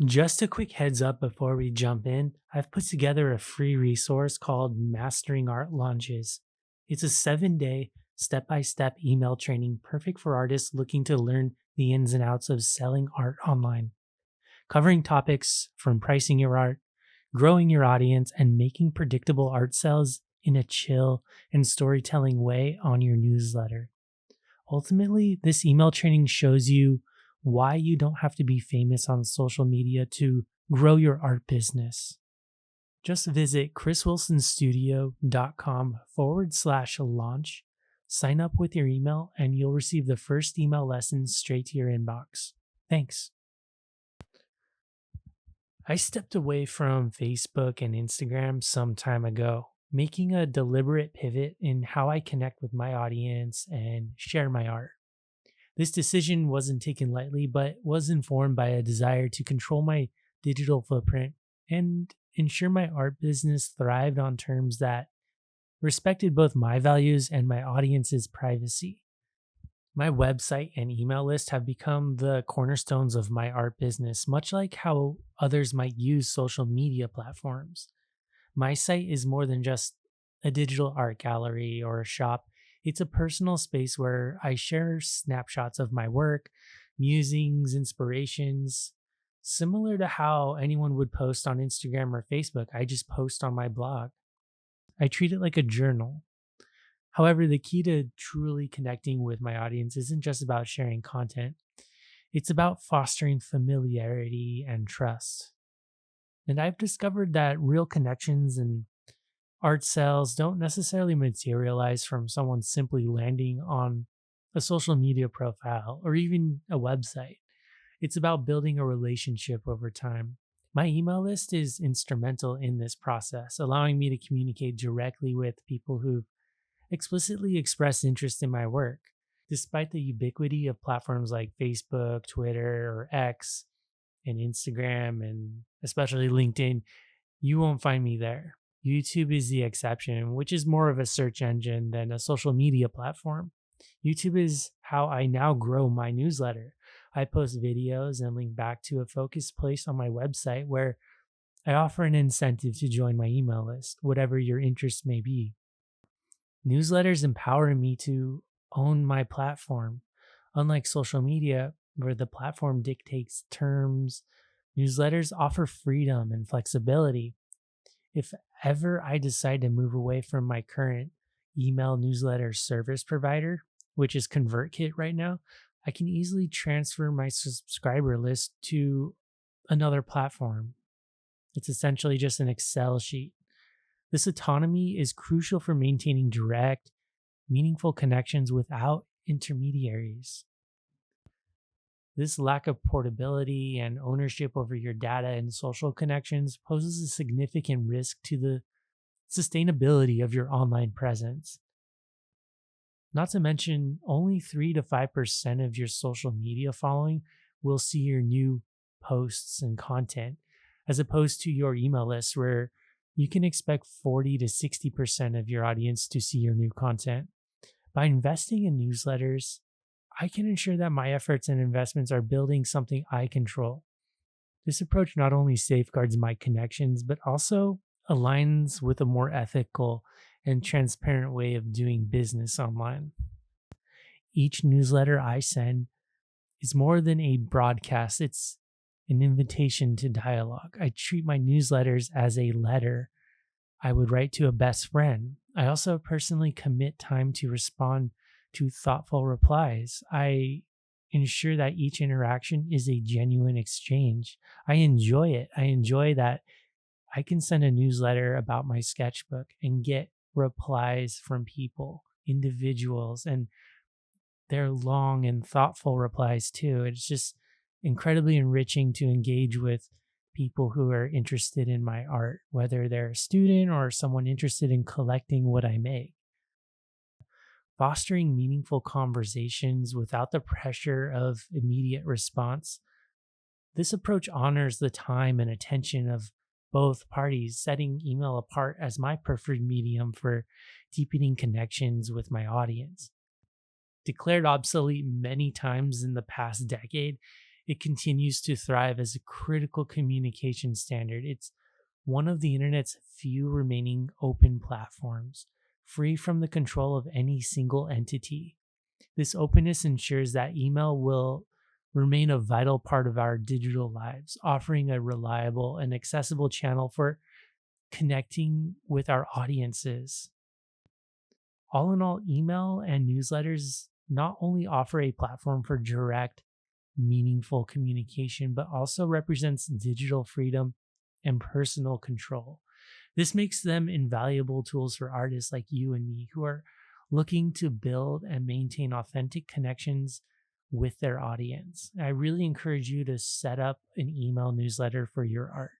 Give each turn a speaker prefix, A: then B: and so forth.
A: Just a quick heads up before we jump in, I've put together a free resource called Mastering Art Launches. It's a 7-day, step by step email training perfect for artists looking to learn the ins and outs of selling art online, covering topics from pricing your art, growing your audience, and making predictable art sales in a chill and storytelling way on your newsletter. Ultimately, this email training shows you why you don't have to be famous on social media to grow your art business. Just visit chriswilsonstudio.com/launch, sign up with your email, and you'll receive the first email lesson straight to your inbox. Thanks. I stepped away from Facebook and Instagram some time ago, making a deliberate pivot in how I connect with my audience and share my art. This decision wasn't taken lightly, but was informed by a desire to control my digital footprint and ensure my art business thrived on terms that respected both my values and my audience's privacy. My website and email list have become the cornerstones of my art business, much like how others might use social media platforms. My site is more than just a digital art gallery or a shop. It's a personal space where I share snapshots of my work, musings, inspirations. Similar to how anyone would post on Instagram or Facebook, I just post on my blog. I treat it like a journal. However, the key to truly connecting with my audience isn't just about sharing content. It's about fostering familiarity and trust. And I've discovered that real connections and art sales don't necessarily materialize from someone simply landing on a social media profile or even a website. It's about building a relationship over time. My email list is instrumental in this process, allowing me to communicate directly with people who've explicitly expressed interest in my work. Despite the ubiquity of platforms like Facebook, Twitter, or X, and Instagram, and especially LinkedIn, you won't find me there. YouTube is the exception, which is more of a search engine than a social media platform. YouTube is how I now grow my newsletter. I post videos and link back to a focused place on my website where I offer an incentive to join my email list, whatever your interest may be. Newsletters empower me to own my platform. Unlike social media, where the platform dictates terms, newsletters offer freedom and flexibility. If ever I decide to move away from my current email newsletter service provider, which is ConvertKit right now, I can easily transfer my subscriber list to another platform. It's essentially just an Excel sheet. This autonomy is crucial for maintaining direct, meaningful connections without intermediaries. This lack of portability and ownership over your data and social connections poses a significant risk to the sustainability of your online presence. Not to mention, only 3 to 5% of your social media following will see your new posts and content, as opposed to your email list where you can expect 40 to 60% of your audience to see your new content. By investing in newsletters, I can ensure that my efforts and investments are building something I control. This approach not only safeguards my connections, but also aligns with a more ethical and transparent way of doing business online. Each newsletter I send is more than a broadcast, it's an invitation to dialogue. I treat my newsletters as a letter I would write to a best friend. I also personally commit time to respond to thoughtful replies. I ensure that each interaction is a genuine exchange. I enjoy it. I enjoy that I can send a newsletter about my sketchbook and get replies from people, individuals, and they're long and thoughtful replies too. It's just incredibly enriching to engage with people who are interested in my art, whether they're a student or someone interested in collecting what I make. Fostering meaningful conversations without the pressure of immediate response. This approach honors the time and attention of both parties, setting email apart as my preferred medium for deepening connections with my audience. Declared obsolete many times in the past decade, it continues to thrive as a critical communication standard. It's one of the internet's few remaining open platforms, free from the control of any single entity. This openness ensures that email will remain a vital part of our digital lives, offering a reliable and accessible channel for connecting with our audiences. All in all, email and newsletters not only offer a platform for direct, meaningful communication, but also represents digital freedom and personal control. This makes them invaluable tools for artists like you and me who are looking to build and maintain authentic connections with their audience. I really encourage you to set up an email newsletter for your art.